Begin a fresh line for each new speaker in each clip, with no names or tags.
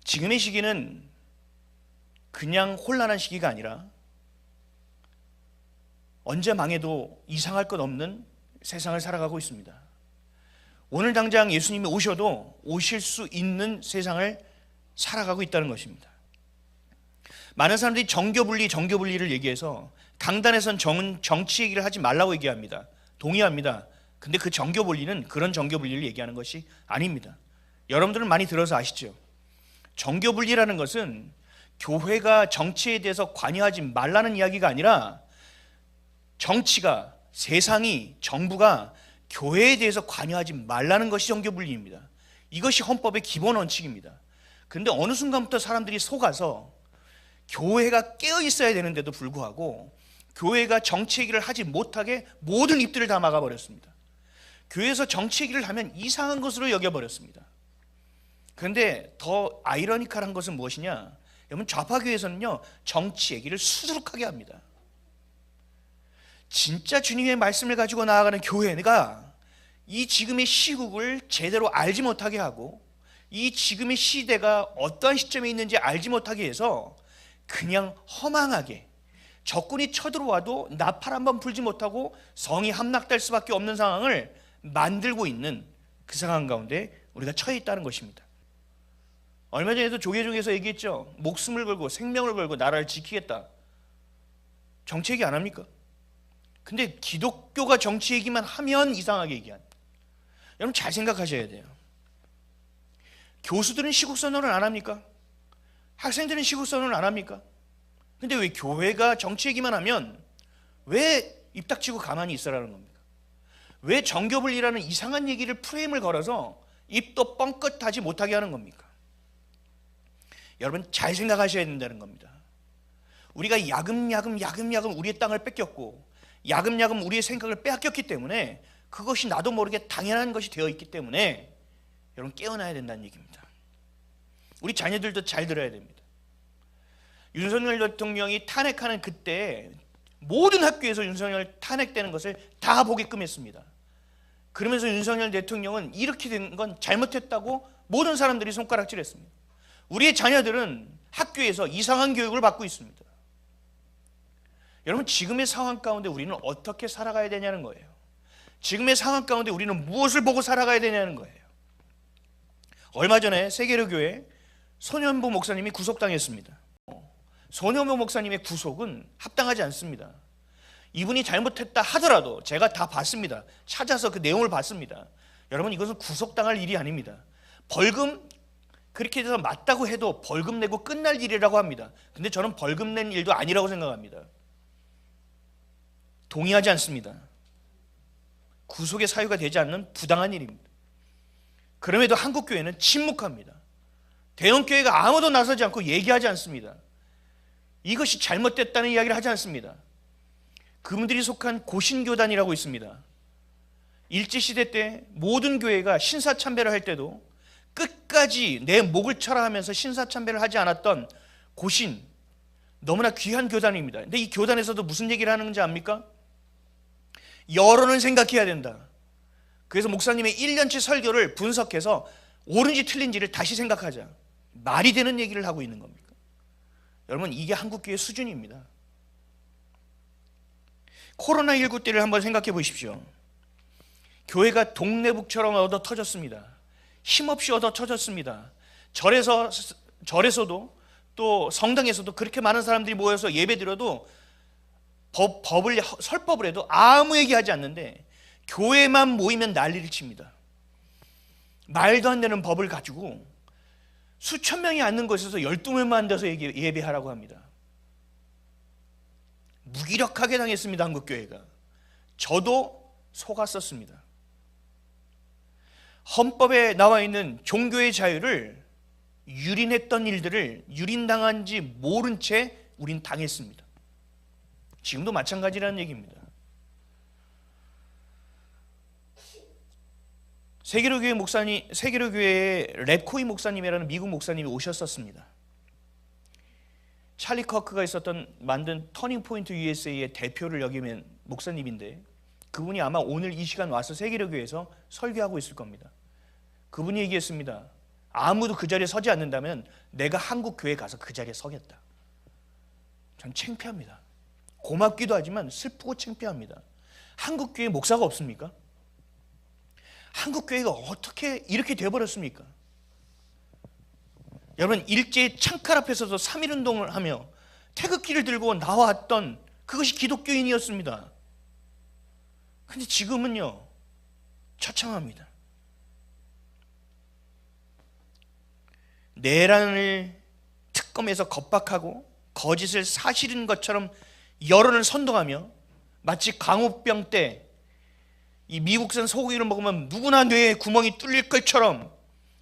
지금의 시기는 그냥 혼란한 시기가 아니라 언제 망해도 이상할 것 없는 세상을 살아가고 있습니다. 오늘 당장 예수님이 오셔도 오실 수 있는 세상을 살아가고 있다는 것입니다. 많은 사람들이 정교분리를 얘기해서 강단에선 정치 얘기를 하지 말라고 얘기합니다. 동의합니다. 근데 그 정교분리는 그런 정교분리를 얘기하는 것이 아닙니다. 여러분들은 많이 들어서 아시죠? 정교분리라는 것은 교회가 정치에 대해서 관여하지 말라는 이야기가 아니라 정치가, 세상이, 정부가 교회에 대해서 관여하지 말라는 것이 정교분리입니다. 이것이 헌법의 기본 원칙입니다. 그런데 어느 순간부터 사람들이 속아서 교회가 깨어 있어야 되는데도 불구하고 교회가 정치 얘기를 하지 못하게 모든 입들을 다 막아버렸습니다. 교회에서 정치 얘기를 하면 이상한 것으로 여겨버렸습니다. 그런데 더 아이러니컬한 것은 무엇이냐? 여러분, 좌파교회에서는요, 정치 얘기를 수두룩하게 합니다. 진짜 주님의 말씀을 가지고 나아가는 교회가 이 지금의 시국을 제대로 알지 못하게 하고 이 지금의 시대가 어떠한 시점에 있는지 알지 못하게 해서 그냥 허망하게 적군이 쳐들어와도 나팔 한번 불지 못하고 성이 함락될 수밖에 없는 상황을 만들고 있는 그 상황 가운데 우리가 처해 있다는 것입니다. 얼마 전에도 조계종에서 얘기했죠. 목숨을 걸고 생명을 걸고 나라를 지키겠다. 정치 얘기 안 합니까? 근데 기독교가 정치 얘기만 하면 이상하게 얘기합니다. 여러분, 잘 생각하셔야 돼요. 교수들은 시국선언을 안 합니까? 학생들은 시국선언을 안 합니까? 근데 왜 교회가 정치 얘기만 하면 왜 입 닥치고 가만히 있으라는 겁니까? 왜 정교분리라는 이상한 얘기를 프레임을 걸어서 입도 뻥끗하지 못하게 하는 겁니까? 여러분, 잘 생각하셔야 된다는 겁니다. 우리가 야금야금 우리의 땅을 뺏겼고 야금야금 우리의 생각을 빼앗겼기 때문에 그것이 나도 모르게 당연한 것이 되어 있기 때문에 여러분, 깨어나야 된다는 얘기입니다. 우리 자녀들도 잘 들어야 됩니다. 윤석열 대통령이 탄핵하는 그때 모든 학교에서 윤석열 탄핵되는 것을 다 보게끔 했습니다. 그러면서 윤석열 대통령은 이렇게 된 건 잘못했다고 모든 사람들이 손가락질했습니다. 우리의 자녀들은 학교에서 이상한 교육을 받고 있습니다. 여러분, 지금의 상황 가운데 우리는 어떻게 살아가야 되냐는 거예요. 지금의 상황 가운데 우리는 무엇을 보고 살아가야 되냐는 거예요. 얼마 전에 세계로교회 손현보 목사님이 구속당했습니다. 손현보 목사님의 구속은 합당하지 않습니다. 이분이 잘못했다 하더라도 제가 다 봤습니다. 찾아서 그 내용을 봤습니다. 여러분, 이것은 구속당할 일이 아닙니다. 벌금 그렇게 해서 맞다고 해도 벌금 내고 끝날 일이라고 합니다. 근데 저는 벌금 낸 일도 아니라고 생각합니다. 동의하지 않습니다. 구속의 사유가 되지 않는 부당한 일입니다. 그럼에도 한국교회는 침묵합니다. 대형교회가 아무도 나서지 않고 얘기하지 않습니다. 이것이 잘못됐다는 이야기를 하지 않습니다. 그분들이 속한 고신교단이라고 있습니다. 일제시대 때 모든 교회가 신사참배를 할 때도 끝까지 내 목을 쳐라 하면서 신사참배를 하지 않았던 고신, 너무나 귀한 교단입니다. 근데 이 교단에서도 무슨 얘기를 하는지 압니까? 여론을 생각해야 된다. 그래서 목사님의 1년치 설교를 분석해서 옳은지 틀린지를 다시 생각하자. 말이 되는 얘기를 하고 있는 겁니까? 여러분, 이게 한국교회 수준입니다. 코로나19 때를 한번 생각해 보십시오. 교회가 동네북처럼 얻어 터졌습니다. 힘없이 얻어 터졌습니다. 절에서도 또 성당에서도 그렇게 많은 사람들이 모여서 예배드려도 설법을 해도 아무 얘기하지 않는데 교회만 모이면 난리를 칩니다. 말도 안 되는 법을 가지고 수천 명이 앉는 곳에서 12명만 앉아서 예배하라고 합니다. 무기력하게 당했습니다. 한국교회가. 저도 속았었습니다. 헌법에 나와 있는 종교의 자유를 유린했던 일들을 유린당한지 모른 채 우린 당했습니다. 지금도 마찬가지라는 얘기입니다. 세계로교회의 랩코이 목사님이라는 미국 목사님이 오셨었습니다. 찰리 커크가 만든 터닝포인트 USA의 대표를 여기는 목사님인데 그분이 아마 오늘 이 시간 와서 세계로교회에서 설교하고 있을 겁니다. 그분이 얘기했습니다. 아무도 그 자리에 서지 않는다면 내가 한국 교회에 가서 그 자리에 서겠다. 전 창피합니다. 고맙기도 하지만 슬프고 창피합니다. 한국 교회 목사가 없습니까? 한국 교회가 어떻게 이렇게 되어버렸습니까? 여러분, 일제의 창칼 앞에서도 3.1운동을 하며 태극기를 들고 나왔던 그것이 기독교인이었습니다. 근데 지금은요, 처참합니다. 내란을 특검에서 겁박하고 거짓을 사실인 것처럼 여론을 선동하며 마치 광우병 때 이 미국산 소고기를 먹으면 누구나 뇌에 구멍이 뚫릴 것처럼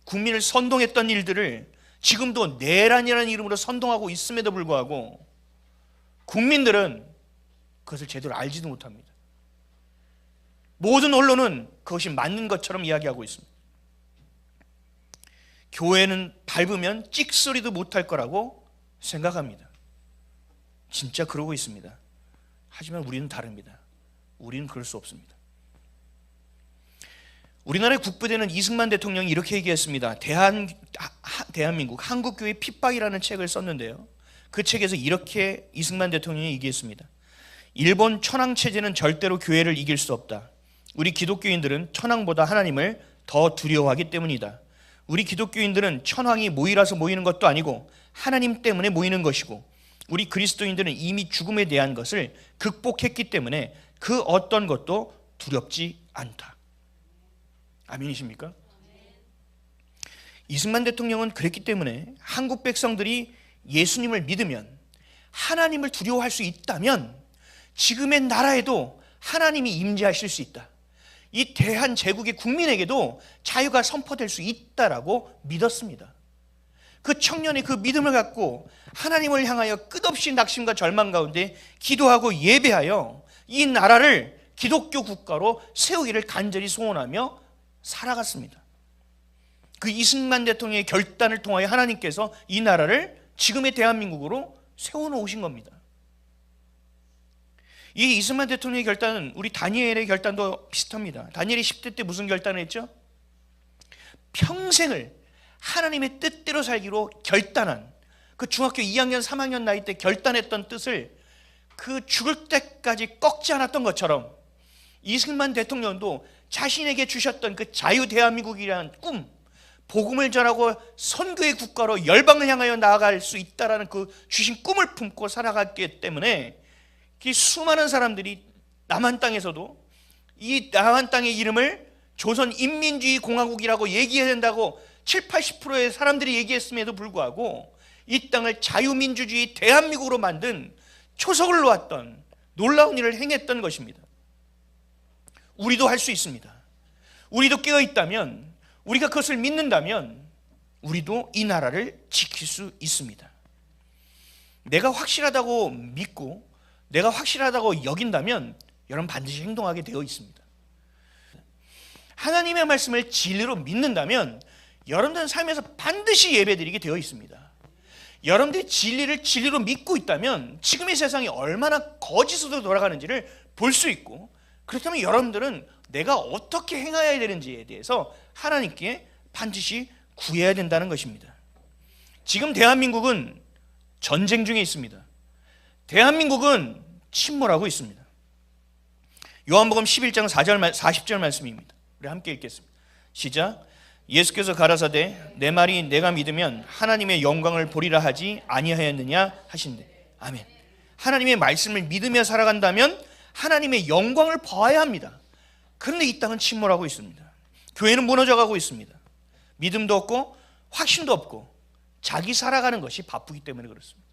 국민을 선동했던 일들을 지금도 내란이라는 이름으로 선동하고 있음에도 불구하고 국민들은 그것을 제대로 알지도 못합니다. 모든 언론은 그것이 맞는 것처럼 이야기하고 있습니다. 교회는 밟으면 찍소리도 못할 거라고 생각합니다. 진짜 그러고 있습니다. 하지만 우리는 다릅니다. 우리는 그럴 수 없습니다. 우리나라의 국부되는 이승만 대통령이 이렇게 얘기했습니다. 대한민국 한국교회 핍박이라는 책을 썼는데요, 그 책에서 이렇게 이승만 대통령이 얘기했습니다. 일본 천황체제는 절대로 교회를 이길 수 없다. 우리 기독교인들은 천황보다 하나님을 더 두려워하기 때문이다. 우리 기독교인들은 천황이 모이라서 모이는 것도 아니고 하나님 때문에 모이는 것이고, 우리 그리스도인들은 이미 죽음에 대한 것을 극복했기 때문에 그 어떤 것도 두렵지 않다. 아멘이십니까? 이승만 대통령은 그랬기 때문에 한국 백성들이 예수님을 믿으면, 하나님을 두려워할 수 있다면 지금의 나라에도 하나님이 임재하실 수 있다. 이 대한제국의 국민에게도 자유가 선포될 수 있다라고 믿었습니다. 그 청년의 그 믿음을 갖고 하나님을 향하여 끝없이 낙심과 절망 가운데 기도하고 예배하여 이 나라를 기독교 국가로 세우기를 간절히 소원하며 살아갔습니다. 그 이승만 대통령의 결단을 통하여 하나님께서 이 나라를 지금의 대한민국으로 세워놓으신 겁니다. 이 이승만 대통령의 결단은 우리 다니엘의 결단도 비슷합니다. 다니엘이 10대 때 무슨 결단을 했죠? 평생을 하나님의 뜻대로 살기로 결단한, 그 중학교 2학년 3학년 나이 때 결단했던 뜻을 그 죽을 때까지 꺾지 않았던 것처럼 이승만 대통령도 자신에게 주셨던 그 자유 대한민국이라는 꿈, 복음을 전하고 선교의 국가로 열방을 향하여 나아갈 수 있다라는 그 주신 꿈을 품고 살아갔기 때문에 수많은 사람들이 남한 땅에서도 이 남한 땅의 이름을 조선인민주의 공화국이라고 얘기해야 된다고 7, 80%의 사람들이 얘기했음에도 불구하고 이 땅을 자유민주주의 대한민국으로 만든 초석을 놓았던 놀라운 일을 행했던 것입니다. 우리도 할 수 있습니다. 우리도 깨어있다면, 우리가 그것을 믿는다면 우리도 이 나라를 지킬 수 있습니다. 내가 확실하다고 믿고 내가 확실하다고 여긴다면 여러분 반드시 행동하게 되어 있습니다. 하나님의 말씀을 진리로 믿는다면 여러분들은 삶에서 반드시 예배드리게 되어 있습니다. 여러분들이 진리를 진리로 믿고 있다면 지금의 세상이 얼마나 거짓으로 돌아가는지를 볼 수 있고, 그렇다면 여러분들은 내가 어떻게 행해야 되는지에 대해서 하나님께 반드시 구해야 된다는 것입니다. 지금 대한민국은 전쟁 중에 있습니다. 대한민국은 침몰하고 있습니다. 요한복음 11장 4절 40절 말씀입니다. 우리 함께 읽겠습니다. 시작. 예수께서 가라사대 내 말이 내가 믿으면 하나님의 영광을 보리라 하지 아니하였느냐 하신대. 아멘. 하나님의 말씀을 믿으며 살아간다면 하나님의 영광을 봐야 합니다. 그런데 이 땅은 침몰하고 있습니다. 교회는 무너져가고 있습니다. 믿음도 없고 확신도 없고 자기 살아가는 것이 바쁘기 때문에 그렇습니다.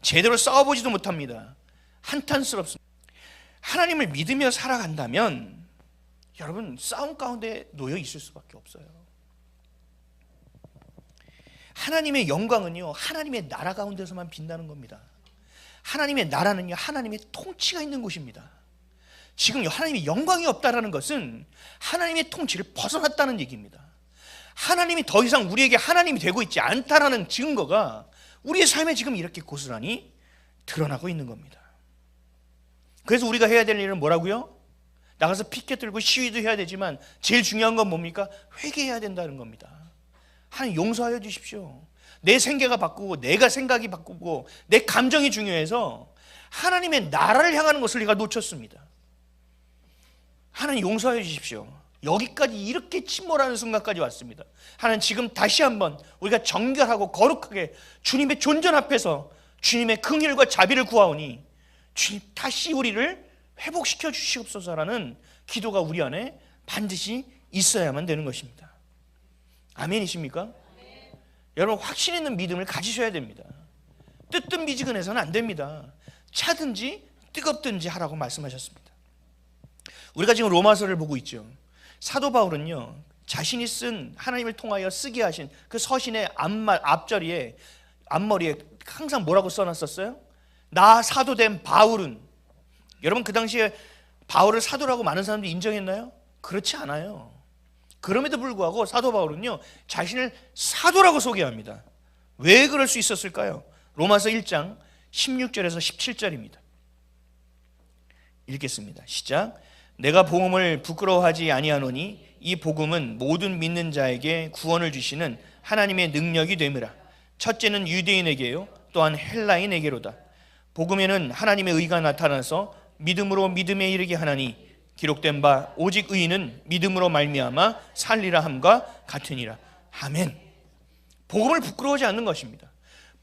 제대로 싸워보지도 못합니다. 한탄스럽습니다. 하나님을 믿으며 살아간다면 여러분 싸움 가운데 놓여 있을 수밖에 없어요. 하나님의 영광은요, 하나님의 나라 가운데서만 빛나는 겁니다. 하나님의 나라는요, 하나님의 통치가 있는 곳입니다. 지금 하나님의 영광이 없다라는 것은 하나님의 통치를 벗어났다는 얘기입니다. 하나님이 더 이상 우리에게 하나님이 되고 있지 않다라는 증거가 우리의 삶에 지금 이렇게 고스란히 드러나고 있는 겁니다. 그래서 우리가 해야 될 일은 뭐라고요? 나가서 피켓 들고 시위도 해야 되지만 제일 중요한 건 뭡니까? 회개해야 된다는 겁니다. 하나님 용서하여 주십시오. 내 생계가 바꾸고 내가 생각이 바꾸고 내 감정이 중요해서 하나님의 나라를 향하는 것을 내가 놓쳤습니다. 하나님 용서하여 주십시오. 여기까지 이렇게 침몰하는 순간까지 왔습니다. 하나님 지금 다시 한번 우리가 정결하고 거룩하게 주님의 존전 앞에서 주님의 긍휼과 자비를 구하오니 주님 다시 우리를 회복시켜 주시옵소서라는 기도가 우리 안에 반드시 있어야만 되는 것입니다. 아멘이십니까? 아멘. 여러분 확신 있는 믿음을 가지셔야 됩니다. 뜨뜻미지근해서는 안 됩니다. 차든지 뜨겁든지 하라고 말씀하셨습니다. 우리가 지금 로마서를 보고 있죠. 사도 바울은요, 자신이 쓴 하나님을 통하여 쓰게 하신 그 서신의 앞자리에 앞머리에 항상 뭐라고 써놨었어요? 나 사도된 바울은. 여러분 그 당시에 바울을 사도라고 많은 사람들이 인정했나요? 그렇지 않아요. 그럼에도 불구하고 사도 바울은요, 자신을 사도라고 소개합니다. 왜 그럴 수 있었을까요? 로마서 1장 16절에서 17절입니다. 읽겠습니다. 시작. 내가 복음을 부끄러워하지 아니하노니 이 복음은 모든 믿는 자에게 구원을 주시는 하나님의 능력이 됨이라. 첫째는 유대인에게요, 또한 헬라인에게로다. 복음에는 하나님의 의가 나타나서 믿음으로 믿음에 이르게 하나니 기록된 바 오직 의인은 믿음으로 말미암아 살리라 함과 같으니라. 아멘. 복음을 부끄러워하지 않는 것입니다.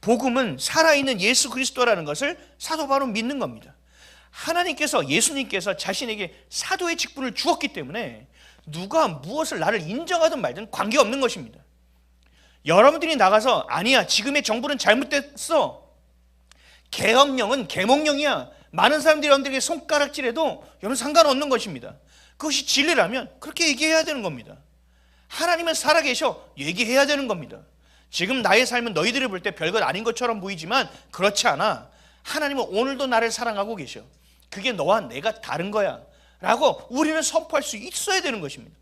복음은 살아있는 예수 그리스도라는 것을 사도 바울은 믿는 겁니다. 하나님께서, 예수님께서 자신에게 사도의 직분을 주었기 때문에 누가 무엇을 나를 인정하든 말든 관계없는 것입니다. 여러분들이 나가서 아니야 지금의 정부는 잘못됐어, 계엄령은 계몽령이야, 많은 사람들이 여러분들에게 손가락질해도 여러분 상관없는 것입니다. 그것이 진리라면 그렇게 얘기해야 되는 겁니다. 하나님은 살아계셔, 얘기해야 되는 겁니다. 지금 나의 삶은 너희들이 볼 때 별것 아닌 것처럼 보이지만 그렇지 않아. 하나님은 오늘도 나를 사랑하고 계셔. 그게 너와 내가 다른 거야 라고 우리는 선포할 수 있어야 되는 것입니다.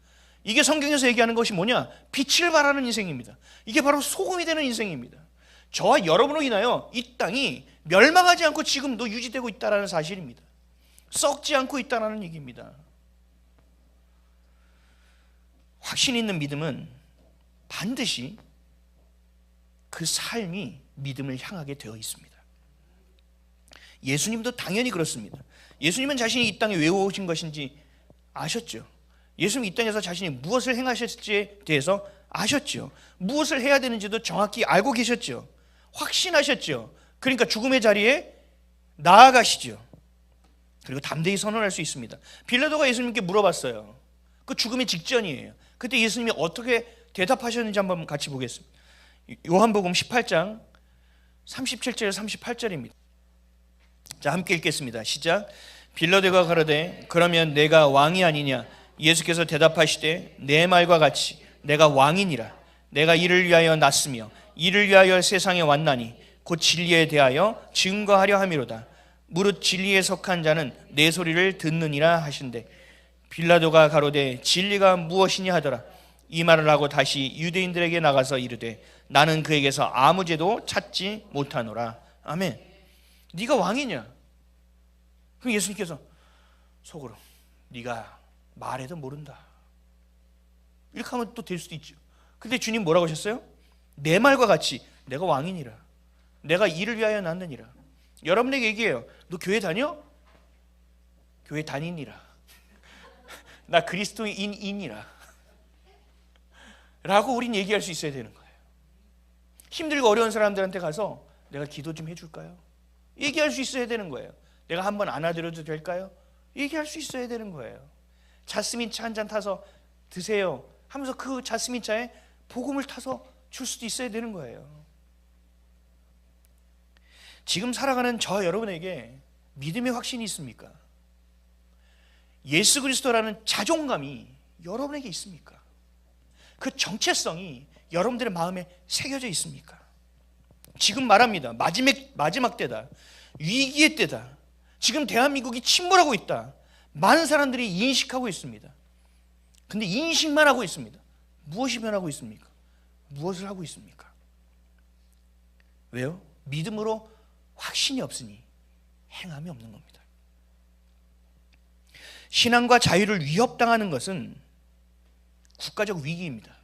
이게 성경에서 얘기하는 것이 뭐냐? 빛을 발하는 인생입니다. 이게 바로 소금이 되는 인생입니다. 저와 여러분으로 인하여 이 땅이 멸망하지 않고 지금도 유지되고 있다는 사실입니다. 썩지 않고 있다는 얘기입니다. 확신 있는 믿음은 반드시 그 삶이 믿음을 향하게 되어 있습니다. 예수님도 당연히 그렇습니다. 예수님은 자신이 이 땅에 왜 오신 것인지 아셨죠. 예수님이 이 땅에서 자신이 무엇을 행하셨지에 대해서 아셨죠. 무엇을 해야 되는지도 정확히 알고 계셨죠. 확신하셨죠. 그러니까 죽음의 자리에 나아가시죠. 그리고 담대히 선언할 수 있습니다. 빌라도가 예수님께 물어봤어요. 그 죽음의 직전이에요. 그때 예수님이 어떻게 대답하셨는지 한번 같이 보겠습니다. 요한복음 18장 37절 38절입니다. 자, 함께 읽겠습니다. 시작. 빌라도가 가로되 그러면 내가 왕이 아니냐? 예수께서 대답하시되 내 말과 같이 내가 왕이니라. 내가 이를 위하여 났으며 이를 위하여 세상에 왔나니 곧 진리에 대하여 증거하려 함이로다. 무릇 진리에 속한 자는 내 소리를 듣느니라 하신대. 빌라도가 가로되 진리가 무엇이냐 하더라. 이 말을 하고 다시 유대인들에게 나가서 이르되 나는 그에게서 아무 죄도 찾지 못하노라. 아멘. 네가 왕이냐? 그럼 예수님께서 속으로 네가 말해도 모른다 이렇게 하면 또 될 수도 있죠. 근데 주님 뭐라고 하셨어요? 내 말과 같이 내가 왕이니라. 내가 이를 위하여 났느니라. 여러분에게 얘기해요. 너 교회 다녀? 교회 다니니라. 나 그리스도인이라 라고 우린 얘기할 수 있어야 되는 거예요. 힘들고 어려운 사람들한테 가서 내가 기도 좀 해줄까요? 얘기할 수 있어야 되는 거예요. 내가 한번 안아드려도 될까요? 얘기할 수 있어야 되는 거예요. 자스민 차 한 잔 타서 드세요 하면서 그 자스민 차에 복음을 타서 줄 수도 있어야 되는 거예요. 지금 살아가는 저 여러분에게 믿음의 확신이 있습니까? 예수 그리스도라는 자존감이 여러분에게 있습니까? 그 정체성이 여러분들의 마음에 새겨져 있습니까? 지금 말합니다. 마지막 때다. 위기의 때다. 지금 대한민국이 침몰하고 있다. 많은 사람들이 인식하고 있습니다. 근데 인식만 하고 있습니다. 무엇이 변하고 있습니까? 무엇을 하고 있습니까? 왜요? 믿음으로 확신이 없으니 행함이 없는 겁니다. 신앙과 자유를 위협당하는 것은 국가적 위기입니다.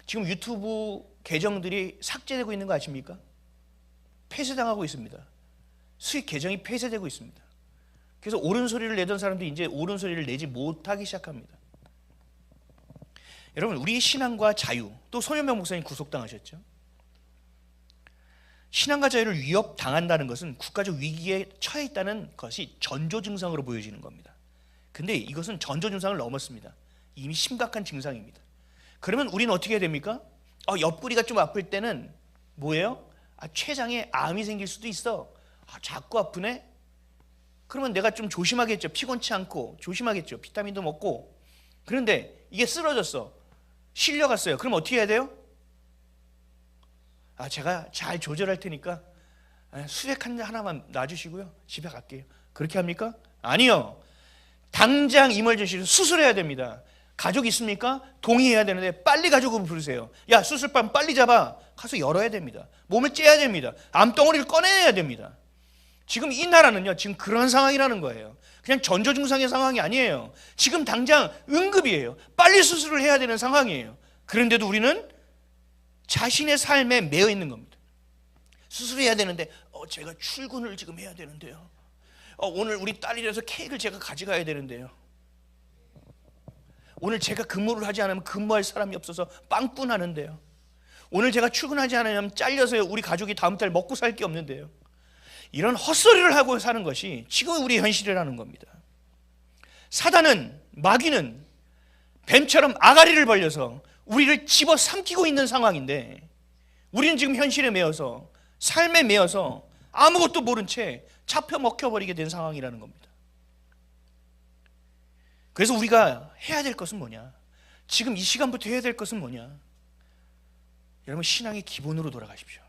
지금 유튜브 계정들이 삭제되고 있는 거 아십니까? 폐쇄당하고 있습니다. 수익 계정이 폐쇄되고 있습니다. 그래서 옳은 소리를 내던 사람들이 이제 옳은 소리를 내지 못하기 시작합니다. 여러분, 우리의 신앙과 자유, 또 손현명 목사님 구속당하셨죠. 신앙과 자유를 위협당한다는 것은 국가적 위기에 처해 있다는 것이 전조 증상으로 보여지는 겁니다. 근데 이것은 전조 증상을 넘었습니다. 이미 심각한 증상입니다. 그러면 우리는 어떻게 해야 됩니까? 옆구리가 좀 아플 때는 뭐예요? 췌장에 암이 생길 수도 있어. 자꾸 아프네? 그러면 내가 좀 조심하겠죠. 피곤치 않고 조심하겠죠. 비타민도 먹고. 그런데 이게 쓰러졌어. 실려갔어요. 그럼 어떻게 해야 돼요? 제가 잘 조절할 테니까 수액 한 잔 하나만 놔주시고요. 집에 갈게요. 그렇게 합니까? 아니요. 당장 이멀전시로 수술해야 됩니다. 가족 있습니까? 동의해야 되는데 빨리 가족을 부르세요. 야, 수술방 빨리 잡아. 가서 열어야 됩니다. 몸을 째야 됩니다. 암덩어리를 꺼내야 됩니다. 지금 이 나라는요, 지금 그런 상황이라는 거예요. 그냥 전조증상의 상황이 아니에요. 지금 당장 응급이에요. 빨리 수술을 해야 되는 상황이에요. 그런데도 우리는 자신의 삶에 매여 있는 겁니다. 수술해야 되는데 제가 출근을 지금 해야 되는데요. 오늘 우리 딸이라서 케이크를 제가 가져가야 되는데요. 오늘 제가 근무를 하지 않으면 근무할 사람이 없어서 빵뿐하는데요. 오늘 제가 출근하지 않으면 잘려서 우리 가족이 다음 달 먹고 살 게 없는데요. 이런 헛소리를 하고 사는 것이 지금 우리 현실이라는 겁니다. 사단은, 마귀는 뱀처럼 아가리를 벌려서 우리를 집어삼키고 있는 상황인데 우리는 지금 현실에 매여서, 삶에 매여서 아무것도 모른 채 잡혀 먹혀버리게 된 상황이라는 겁니다. 그래서 우리가 해야 될 것은 뭐냐? 지금 이 시간부터 해야 될 것은 뭐냐? 여러분, 신앙의 기본으로 돌아가십시오.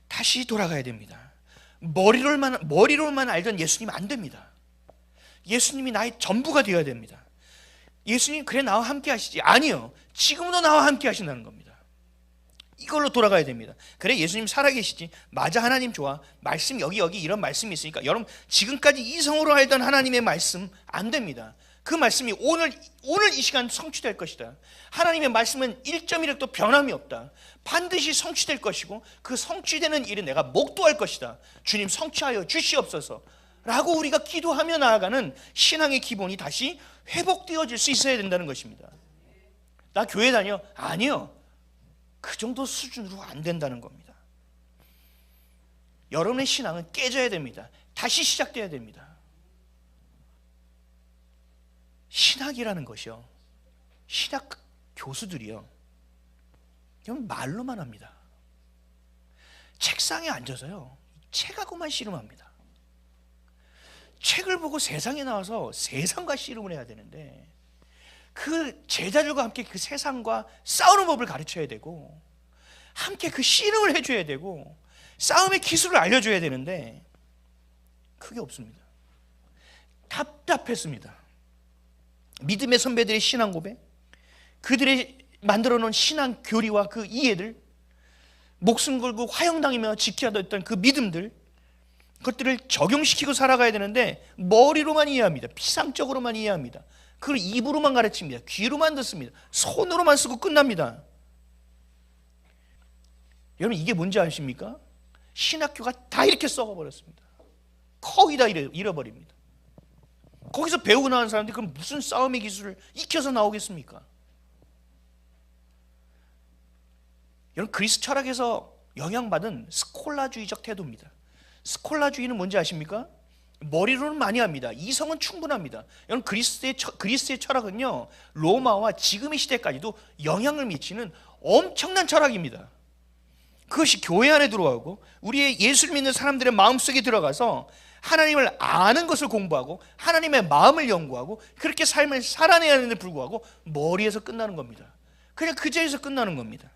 다시 돌아가야 됩니다. 머리로만 알던 예수님 안 됩니다. 예수님이 나의 전부가 되어야 됩니다. 예수님, 그래 나와 함께 하시지. 아니요, 지금도 나와 함께 하신다는 겁니다. 이걸로 돌아가야 됩니다. 그래, 예수님 살아계시지. 맞아, 하나님 좋아. 말씀 여기 이런 말씀이 있으니까 여러분, 지금까지 이성으로 알던 하나님의 말씀 안 됩니다. 그 말씀이 오늘 이 시간 성취될 것이다. 하나님의 말씀은 1.1획도 변함이 없다. 반드시 성취될 것이고 그 성취되는 일은 내가 목도할 것이다. 주님, 성취하여 주시옵소서 라고 우리가 기도하며 나아가는 신앙의 기본이 다시 회복되어질 수 있어야 된다는 것입니다. 나 교회 다녀? 아니요, 그 정도 수준으로 안 된다는 겁니다. 여러분의 신앙은 깨져야 됩니다. 다시 시작돼야 됩니다. 신학이라는 것이요, 신학 교수들이요, 그냥 말로만 합니다. 책상에 앉아서요, 책하고만 씨름합니다. 책을 보고 세상에 나와서 세상과 씨름을 해야 되는데 그 제자들과 함께 그 세상과 싸우는 법을 가르쳐야 되고 함께 그 씨름을 해줘야 되고 싸움의 기술을 알려줘야 되는데 그게 없습니다. 답답했습니다. 믿음의 선배들의 신앙 고백, 그들의 만들어 놓은 신앙 교리와 그 이해들, 목숨 걸고 화형당이며 지켜야했던 그 믿음들, 그것들을 적용시키고 살아가야 되는데 머리로만 이해합니다. 피상적으로만 이해합니다. 그걸 입으로만 가르칩니다. 귀로만 듣습니다. 손으로만 쓰고 끝납니다. 여러분, 이게 뭔지 아십니까? 신학교가 다 이렇게 썩어버렸습니다. 거의 다 잃어버립니다. 거기서 배우고 나온 사람들이 그럼 무슨 싸움의 기술을 익혀서 나오겠습니까? 여러분, 그리스 철학에서 영향받은 스콜라주의적 태도입니다. 스콜라주의는 뭔지 아십니까? 머리로는 많이 합니다. 이성은 충분합니다. 여러분, 그리스의 철학은요, 로마와 지금의 시대까지도 영향을 미치는 엄청난 철학입니다. 그것이 교회 안에 들어가고 우리의 예수를 믿는 사람들의 마음속에 들어가서 하나님을 아는 것을 공부하고 하나님의 마음을 연구하고 그렇게 삶을 살아내야 하는데 불구하고 머리에서 끝나는 겁니다. 그냥 그 자리에서 끝나는 겁니다.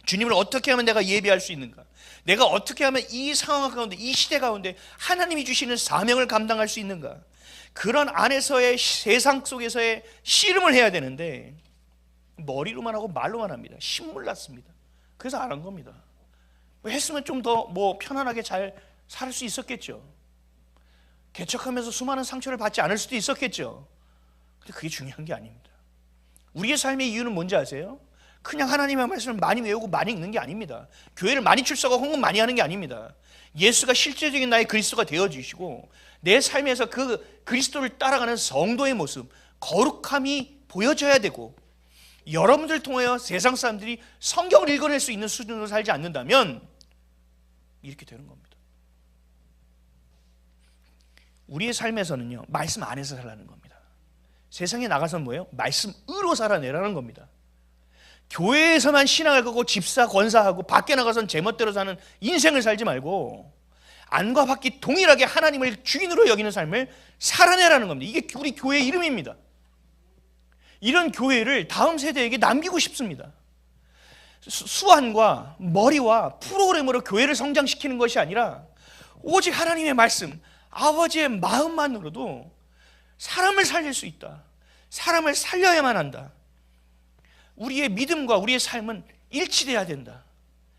주님을 어떻게 하면 내가 예배할 수 있는가? 내가 어떻게 하면 이 상황 가운데, 이 시대 가운데 하나님이 주시는 사명을 감당할 수 있는가? 그런 안에서의 세상 속에서의 씨름을 해야 되는데 머리로만 하고 말로만 합니다. 신물났습니다. 그래서 안 한 겁니다. 했으면 좀 더 편안하게 잘 살 수 있었겠죠. 개척하면서 수많은 상처를 받지 않을 수도 있었겠죠. 근데 그게 중요한 게 아닙니다. 우리의 삶의 이유는 뭔지 아세요? 그냥 하나님의 말씀을 많이 외우고 많이 읽는 게 아닙니다. 교회를 많이 출석하고 헌금 많이 하는 게 아닙니다. 예수가 실제적인 나의 그리스도가 되어주시고 내 삶에서 그 그리스도를 따라가는 성도의 모습, 거룩함이 보여져야 되고, 여러분들 통하여 세상 사람들이 성경을 읽어낼 수 있는 수준으로 살지 않는다면 이렇게 되는 겁니다. 우리의 삶에서는요, 말씀 안에서 살라는 겁니다. 세상에 나가서는 뭐예요? 말씀으로 살아내라는 겁니다. 교회에서만 신앙을 갖고 집사, 권사하고 밖에 나가서는 제멋대로 사는 인생을 살지 말고 안과 밖이 동일하게 하나님을 주인으로 여기는 삶을 살아내라는 겁니다. 이게 우리 교회의 이름입니다. 이런 교회를 다음 세대에게 남기고 싶습니다. 수완과 머리와 프로그램으로 교회를 성장시키는 것이 아니라 오직 하나님의 말씀, 아버지의 마음만으로도 사람을 살릴 수 있다. 사람을 살려야만 한다. 우리의 믿음과 우리의 삶은 일치돼야 된다.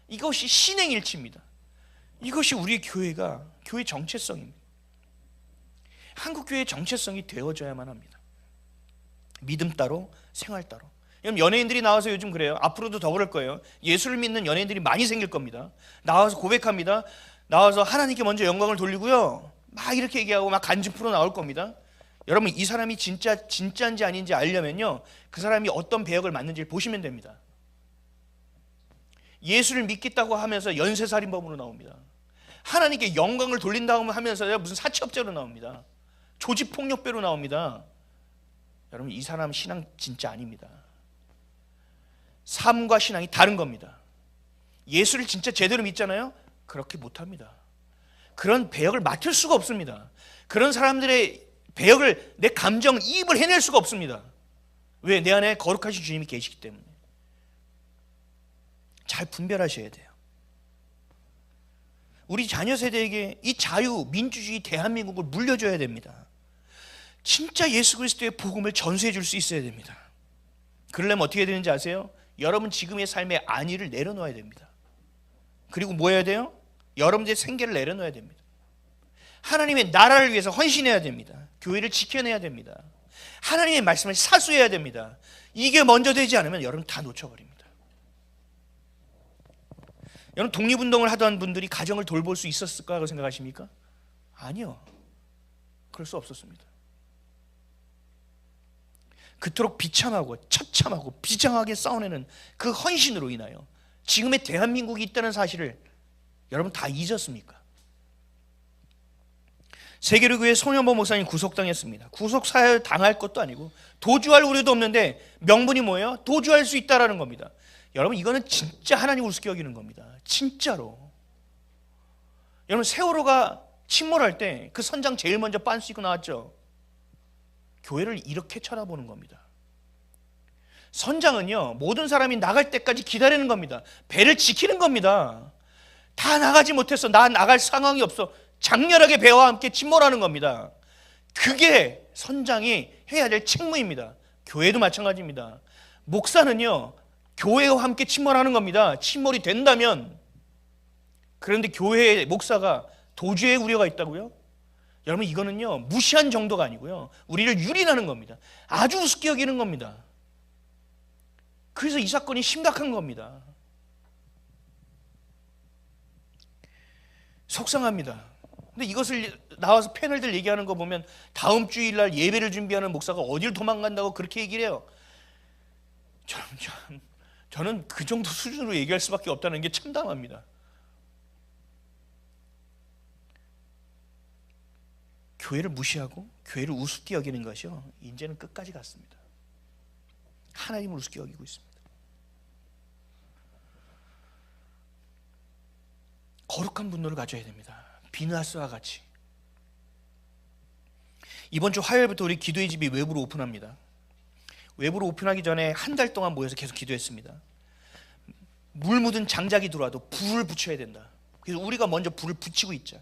이것이 신행일치입니다. 이것이 우리의 교회 정체성입니다. 한국교회의 정체성이 되어져야만 합니다. 믿음 따로, 생활 따로. 연예인들이 나와서 요즘 그래요. 앞으로도 더 그럴 거예요. 예수를 믿는 연예인들이 많이 생길 겁니다. 나와서 고백합니다. 나와서 하나님께 먼저 영광을 돌리고요, 막 이렇게 얘기하고 막 간증 프로 나올 겁니다. 여러분, 이 사람이 진짜인지 아닌지 알려면요, 그 사람이 어떤 배역을 맡는지 보시면 됩니다. 예수를 믿겠다고 하면서 연쇄살인범으로 나옵니다. 하나님께 영광을 돌린다고 하면서 무슨 사채업자로 나옵니다. 조직폭력배로 나옵니다. 여러분, 이 사람 신앙 진짜 아닙니다. 삶과 신앙이 다른 겁니다. 예수를 진짜 제대로 믿잖아요? 그렇게 못합니다. 그런 배역을 맡을 수가 없습니다. 그런 사람들의 배역을 내 감정 이입을 해낼 수가 없습니다. 왜? 내 안에 거룩하신 주님이 계시기 때문에. 잘 분별하셔야 돼요. 우리 자녀 세대에게 이 자유, 민주주의 대한민국을 물려줘야 됩니다. 진짜 예수 그리스도의 복음을 전수해 줄 수 있어야 됩니다. 그러려면 어떻게 되는지 아세요? 여러분 지금의 삶의 안위를 내려놓아야 됩니다. 그리고 뭐 해야 돼요? 여러분들의 생계를 내려놓아야 됩니다. 하나님의 나라를 위해서 헌신해야 됩니다. 교회를 지켜내야 됩니다. 하나님의 말씀을 사수해야 됩니다. 이게 먼저 되지 않으면 여러분 다 놓쳐버립니다. 여러분, 독립운동을 하던 분들이 가정을 돌볼 수 있었을까라고 생각하십니까? 아니요. 그럴 수 없었습니다. 그토록 비참하고 처참하고 비장하게 싸워내는 그 헌신으로 인하여 지금의 대한민국이 있다는 사실을 여러분 다 잊었습니까? 세계로교회 손현보 목사님 구속당했습니다. 구속사유 당할 것도 아니고 도주할 우려도 없는데 명분이 뭐예요? 도주할 수 있다라는 겁니다. 여러분, 이거는 진짜 하나님 우습게 여기는 겁니다. 진짜로. 여러분, 세월호가 침몰할 때 그 선장 제일 먼저 빤스 입고 나왔죠. 교회를 이렇게 쳐다보는 겁니다. 선장은요, 모든 사람이 나갈 때까지 기다리는 겁니다. 배를 지키는 겁니다. 다 나가지 못했어. 나 나갈 상황이 없어. 장렬하게 배와 함께 침몰하는 겁니다. 그게 선장이 해야 될 책무입니다. 교회도 마찬가지입니다. 목사는요, 교회와 함께 침몰하는 겁니다. 침몰이 된다면. 그런데 교회의 목사가 도주의 우려가 있다고요? 여러분, 이거는요, 무시한 정도가 아니고요, 우리를 유린하는 겁니다. 아주 우습게 여기는 겁니다. 그래서 이 사건이 심각한 겁니다. 속상합니다. 근데 이것을 나와서 패널들 얘기하는 거 보면 다음 주일날 예배를 준비하는 목사가 어딜 도망간다고 그렇게 얘기를 해요. 저는 그 정도 수준으로 얘기할 수밖에 없다는 게 참담합니다. 교회를 무시하고 교회를 우습게 여기는 것이요, 이제는 끝까지 갔습니다. 하나님을 우습게 여기고 있습니다. 거룩한 분노를 가져야 됩니다. 비느하스와 같이. 이번 주 화요일부터 우리 기도의 집이 외부로 오픈합니다. 외부로 오픈하기 전에 한 달 동안 모여서 계속 기도했습니다. 물 묻은 장작이 들어와도 불을 붙여야 된다. 그래서 우리가 먼저 불을 붙이고 있자.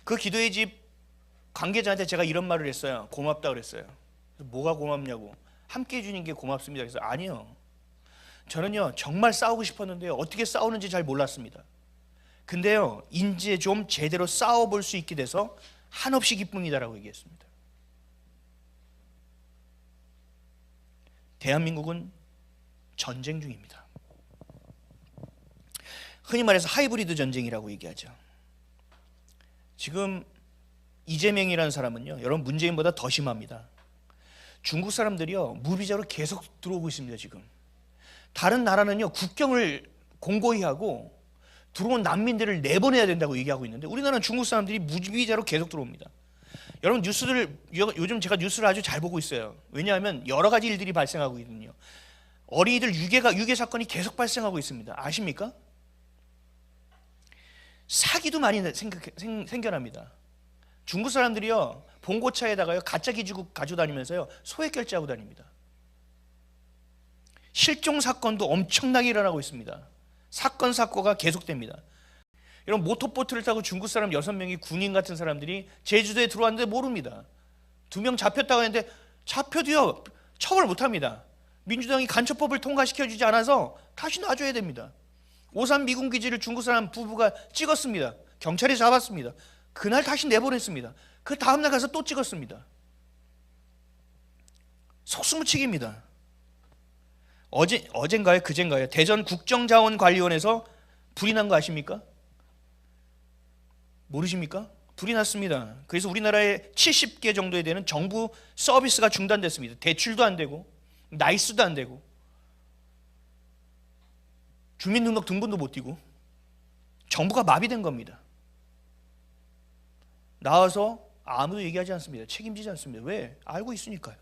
그 기도의 집 관계자한테 제가 이런 말을 했어요. 고맙다 그랬어요. 뭐가 고맙냐고. 함께 해주는 게 고맙습니다. 그래서 아니요, 저는요 정말 싸우고 싶었는데요, 어떻게 싸우는지 잘 몰랐습니다. 근데요, 이제 좀 제대로 싸워볼 수 있게 돼서 한없이 기쁨이다라고 얘기했습니다. 대한민국은 전쟁 중입니다. 흔히 말해서 하이브리드 전쟁이라고 얘기하죠. 지금 이재명이라는 사람은요, 여러분 문재인보다 더 심합니다. 중국 사람들이요, 무비자로 계속 들어오고 있습니다. 지금 다른 나라는요, 국경을 공고히 하고 들어온 난민들을 내보내야 된다고 얘기하고 있는데, 우리나라는 중국 사람들이 무비자로 계속 들어옵니다. 여러분 뉴스들, 요즘 제가 뉴스를 아주 잘 보고 있어요. 왜냐하면 여러 가지 일들이 발생하고 있거든요. 어린이들 유괴 사건이 계속 발생하고 있습니다. 아십니까? 사기도 많이 생겨납니다. 중국 사람들이요, 봉고차에다가요 가짜 기지국 가지고 다니면서요 소액 결제하고 다닙니다. 실종 사건도 엄청나게 일어나고 있습니다. 사건 사고가 계속됩니다. 여러분 모터보트를 타고 중국 사람 6명이 군인 같은 사람들이 제주도에 들어왔는데 모릅니다. 2명 잡혔다고 했는데 잡혀도요 처벌 못합니다. 민주당이 간첩법을 통과시켜주지 않아서 다시 놔줘야 됩니다. 오산 미군 기지를 중국 사람 부부가 찍었습니다. 경찰이 잡았습니다. 그날 다시 내보냈습니다. 그 다음날 가서 또 찍었습니다. 속수무책입니다. 어젠가요? 그젠가요? 대전 국정자원관리원에서 불이 난 거 아십니까? 모르십니까? 불이 났습니다. 그래서 우리나라에 70개 정도에 되는 정부 서비스가 중단됐습니다. 대출도 안 되고 나이스도 안 되고 주민등록 등본도 못 띄고 정부가 마비된 겁니다. 나와서 아무도 얘기하지 않습니다. 책임지지 않습니다. 왜? 알고 있으니까요.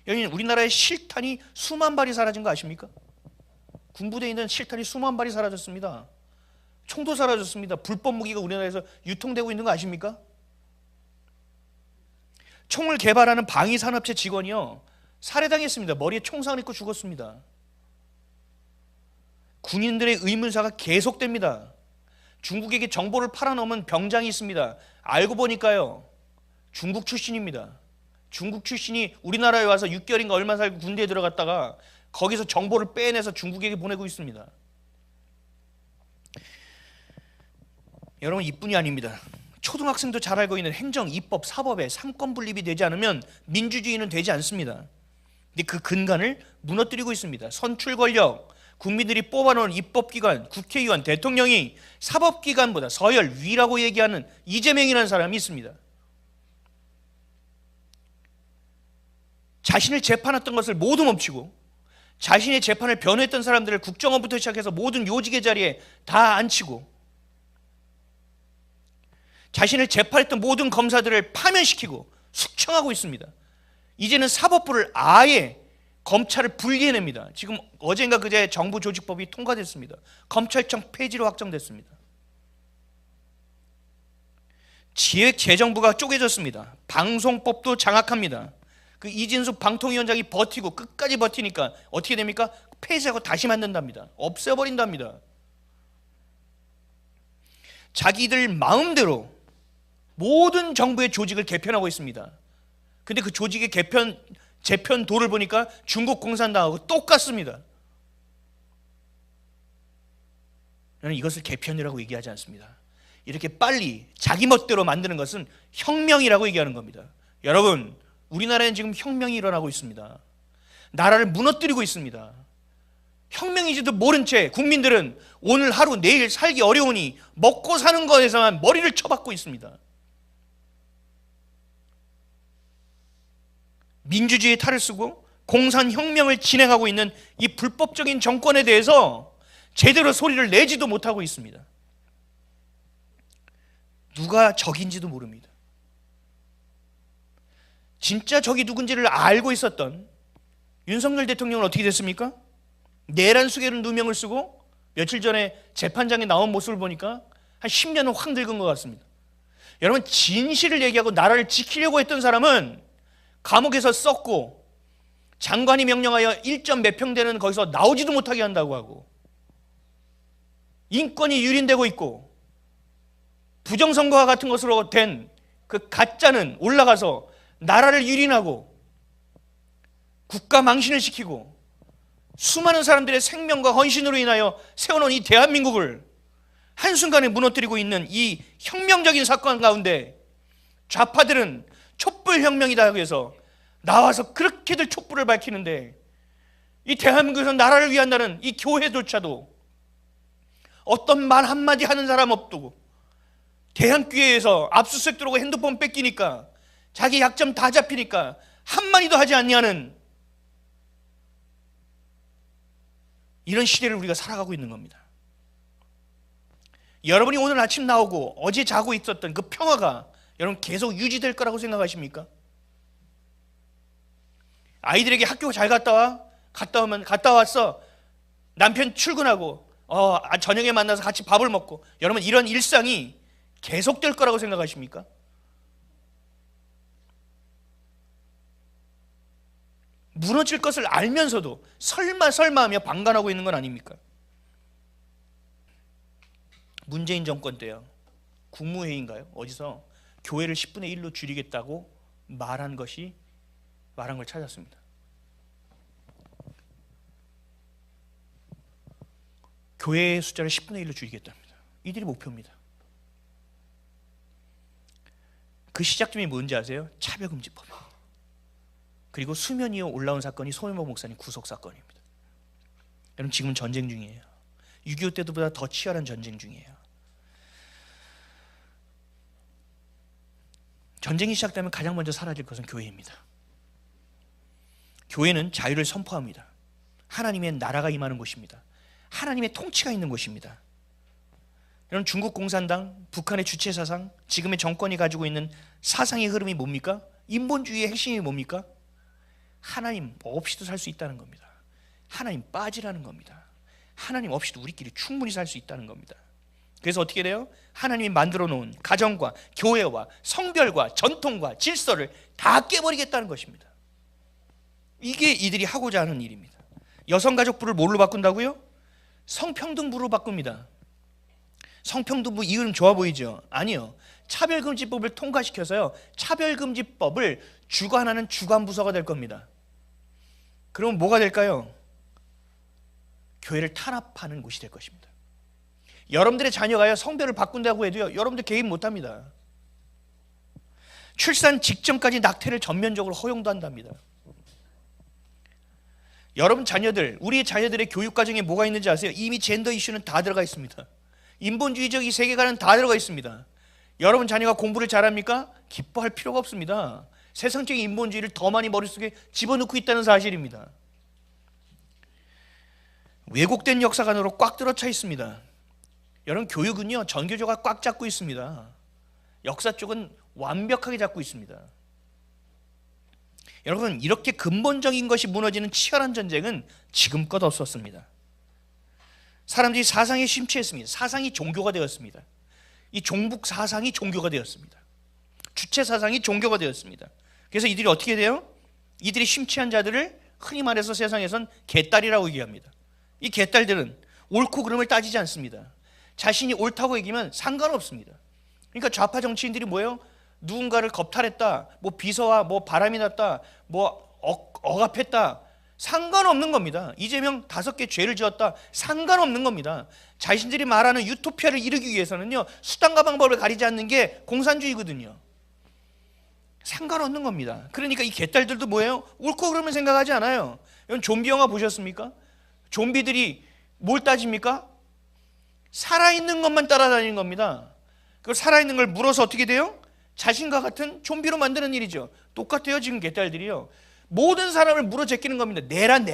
여기 우리나라의 실탄이 수만 발이 사라진 거 아십니까? 군부대에 있는 실탄이 수만 발이 사라졌습니다. 총도 사라졌습니다. 불법 무기가 우리나라에서 유통되고 있는 거 아십니까? 총을 개발하는 방위산업체 직원이요 살해당했습니다. 머리에 총상을 입고 죽었습니다. 군인들의 의문사가 계속됩니다. 중국에게 정보를 팔아넘은 병장이 있습니다. 알고 보니까요 중국 출신입니다. 중국 출신이 우리나라에 와서 6개월인가 얼마 살고 군대에 들어갔다가 거기서 정보를 빼내서 중국에게 보내고 있습니다. 여러분 이뿐이 아닙니다. 초등학생도 잘 알고 있는 행정, 입법, 사법에 삼권 분립이 되지 않으면 민주주의는 되지 않습니다. 근데 그 근간을 무너뜨리고 있습니다. 선출 권력, 국민들이 뽑아놓은 입법기관, 국회의원, 대통령이 사법기관보다 서열 위라고 얘기하는 이재명이라는 사람이 있습니다. 자신을 재판했던 것을 모두 멈추고 자신의 재판을 변호했던 사람들을 국정원부터 시작해서 모든 요직의 자리에 다 앉히고 자신을 재판했던 모든 검사들을 파면시키고 숙청하고 있습니다. 이제는 사법부를 아예 검찰을 분리해냅니다. 지금 어젠가 그제 정부조직법이 통과됐습니다. 검찰청 폐지로 확정됐습니다. 기획재정부가 쪼개졌습니다. 방송법도 장악합니다. 그 이진숙 방통위원장이 버티고 끝까지 버티니까 어떻게 됩니까? 폐지하고 다시 만든답니다. 없애버린답니다. 자기들 마음대로 모든 정부의 조직을 개편하고 있습니다. 근데 그 조직의 재편도를 보니까 중국 공산당하고 똑같습니다. 저는 이것을 개편이라고 얘기하지 않습니다. 이렇게 빨리 자기 멋대로 만드는 것은 혁명이라고 얘기하는 겁니다. 여러분 우리나라에는 지금 혁명이 일어나고 있습니다. 나라를 무너뜨리고 있습니다. 혁명인지도 모른 채 국민들은 오늘 하루 내일 살기 어려우니 먹고 사는 것에서만 머리를 쳐박고 있습니다. 민주주의의 탈을 쓰고 공산혁명을 진행하고 있는 이 불법적인 정권에 대해서 제대로 소리를 내지도 못하고 있습니다. 누가 적인지도 모릅니다. 진짜 적이 누군지를 알고 있었던 윤석열 대통령은 어떻게 됐습니까? 내란 수개로 누명을 쓰고 며칠 전에 재판장에 나온 모습을 보니까 한 10년은 확 늙은 것 같습니다. 여러분 진실을 얘기하고 나라를 지키려고 했던 사람은 감옥에서 썩고 장관이 명령하여 1점 몇 평 되는 거기서 나오지도 못하게 한다고 하고 인권이 유린되고 있고 부정선거와 같은 것으로 된 그 가짜는 올라가서 나라를 유린하고 국가 망신을 시키고 수많은 사람들의 생명과 헌신으로 인하여 세워놓은 이 대한민국을 한순간에 무너뜨리고 있는 이 혁명적인 사건 가운데 좌파들은 촛불혁명이다 해서 나와서 그렇게들 촛불을 밝히는데 이 대한민국에서 나라를 위한다는 이 교회조차도 어떤 말 한마디 하는 사람 없고, 대한교회에서 압수수색 들어오고 핸드폰 뺏기니까 자기 약점 다 잡히니까 한마디도 하지 않냐는 이런 시대를 우리가 살아가고 있는 겁니다. 여러분이 오늘 아침 나오고 어제 자고 있었던 그 평화가 여러분 계속 유지될 거라고 생각하십니까? 아이들에게 학교 잘 갔다 와? 갔다 왔어. 남편 출근하고 저녁에 만나서 같이 밥을 먹고, 여러분 이런 일상이 계속될 거라고 생각하십니까? 무너질 것을 알면서도 설마 하며 방관하고 있는 건 아닙니까? 문재인 정권 때요, 국무회의인가요? 어디서 교회를 10분의 1로 줄이겠다고 말한 걸 찾았습니다. 교회의 숫자를 10분의 1로 줄이겠답니다. 이들이 목표입니다. 그 시작점이 뭔지 아세요? 차별금지법입니다. 그리고 수면 위에 올라온 사건이 손혜모 목사님 구속 사건입니다. 여러분 지금 전쟁 중이에요. 6.25 때보다 더 치열한 전쟁 중이에요. 전쟁이 시작되면 가장 먼저 사라질 것은 교회입니다. 교회는 자유를 선포합니다. 하나님의 나라가 임하는 곳입니다. 하나님의 통치가 있는 곳입니다. 여러분 중국 공산당, 북한의 주체 사상, 지금의 정권이 가지고 있는 사상의 흐름이 뭡니까? 인본주의의 핵심이 뭡니까? 하나님 없이도 살 수 있다는 겁니다. 하나님 빠지라는 겁니다. 하나님 없이도 우리끼리 충분히 살 수 있다는 겁니다. 그래서 어떻게 돼요? 하나님이 만들어 놓은 가정과 교회와 성별과 전통과 질서를 다 깨버리겠다는 것입니다. 이게 이들이 하고자 하는 일입니다. 여성가족부를 뭘로 바꾼다고요? 성평등부로 바꿉니다. 성평등부 이 이름 좋아 보이죠? 아니요. 차별금지법을 통과시켜서요, 차별금지법을 주관하는 주관부서가 될 겁니다. 그럼 뭐가 될까요? 교회를 탄압하는 곳이 될 것입니다. 여러분들의 자녀가요 성별을 바꾼다고 해도요, 여러분들 개입 못합니다. 출산 직전까지 낙태를 전면적으로 허용도 한답니다. 여러분 자녀들, 우리의 자녀들의 교육 과정에 뭐가 있는지 아세요? 이미 젠더 이슈는 다 들어가 있습니다. 인본주의적 이 세계관은 다 들어가 있습니다. 여러분 자녀가 공부를 잘합니까? 기뻐할 필요가 없습니다. 세상적인 인본주의를 더 많이 머릿속에 집어넣고 있다는 사실입니다. 왜곡된 역사관으로 꽉 들어차 있습니다. 여러분 교육은요 전교조가 꽉 잡고 있습니다. 역사 쪽은 완벽하게 잡고 있습니다. 여러분 이렇게 근본적인 것이 무너지는 치열한 전쟁은 지금껏 없었습니다. 사람들이 사상에 심취했습니다. 사상이 종교가 되었습니다. 이 종북 사상이 종교가 되었습니다. 주체 사상이 종교가 되었습니다. 그래서 이들이 어떻게 돼요? 이들이 심취한 자들을 흔히 말해서 세상에선 개딸이라고 얘기합니다. 이 개딸들은 옳고 그름을 따지지 않습니다. 자신이 옳다고 얘기하면 상관없습니다. 그러니까 좌파 정치인들이 뭐예요? 누군가를 겁탈했다, 뭐 비서와 뭐 바람이 났다, 뭐 억압했다, 상관없는 겁니다. 이재명 5개 죄를 지었다, 상관없는 겁니다. 자신들이 말하는 유토피아를 이루기 위해서는요 수단과 방법을 가리지 않는 게 공산주의거든요. 상관없는 겁니다. 그러니까 이 개딸들도 뭐예요? 옳고 그러면 생각하지 않아요. 여러분 좀비 영화 보셨습니까? 좀비들이 뭘 따집니까? 살아있는 것만 따라다니는 겁니다. 그걸 살아있는 걸 물어서 어떻게 돼요? 자신과 같은 좀비로 만드는 일이죠. 똑같아요 지금 개딸들이요. 모든 사람을 물어 제끼는 겁니다. 내란.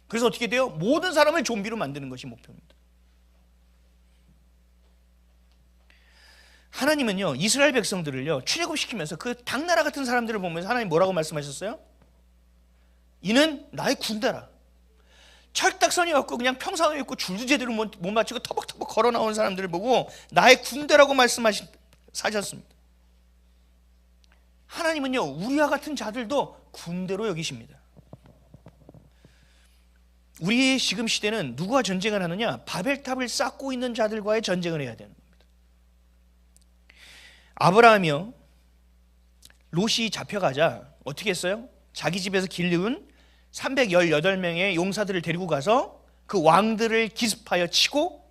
그래서 어떻게 돼요? 모든 사람을 좀비로 만드는 것이 목표입니다. 하나님은요 이스라엘 백성들을요 출애굽시키면서 그 당나라 같은 사람들을 보면서 하나님 뭐라고 말씀하셨어요? 이는 나의 군대라. 철딱선이 없고 그냥 평상에 있고 줄도 제대로 못 맞추고 터벅터벅 걸어 나온 사람들을 보고 나의 군대라고 말씀하셨습니다. 하나님은요 우리와 같은 자들도 군대로 여기십니다. 우리의 지금 시대는 누구와 전쟁을 하느냐? 바벨탑을 쌓고 있는 자들과의 전쟁을 해야 되는 겁니다. 아브라함이요 롯이 잡혀가자 어떻게 했어요? 자기 집에서 길르은 318명의 용사들을 데리고 가서 그 왕들을 기습하여 치고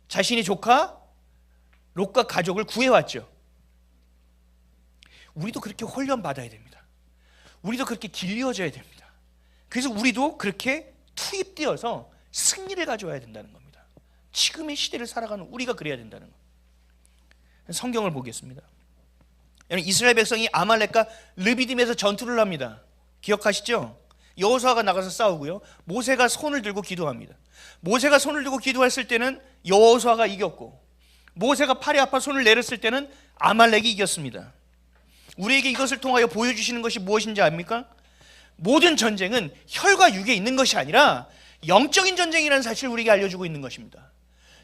자신의 조카 롯과 가족을 구해왔죠. 우리도 그렇게 훈련 받아야 됩니다. 우리도 그렇게 길려져야 됩니다. 그래서 우리도 그렇게 투입되어서 승리를 가져와야 된다는 겁니다. 지금의 시대를 살아가는 우리가 그래야 된다는 겁니다. 성경을 보겠습니다. 이스라엘 백성이 아말렉과 르비딤에서 전투를 합니다. 기억하시죠? 여호수아가 나가서 싸우고요, 모세가 손을 들고 기도합니다. 모세가 손을 들고 기도했을 때는 여호수아가 이겼고, 모세가 팔이 아파 손을 내렸을 때는 아말렉이 이겼습니다. 우리에게 이것을 통하여 보여주시는 것이 무엇인지 압니까? 모든 전쟁은 혈과 육에 있는 것이 아니라 영적인 전쟁이라는 사실을 우리에게 알려주고 있는 것입니다.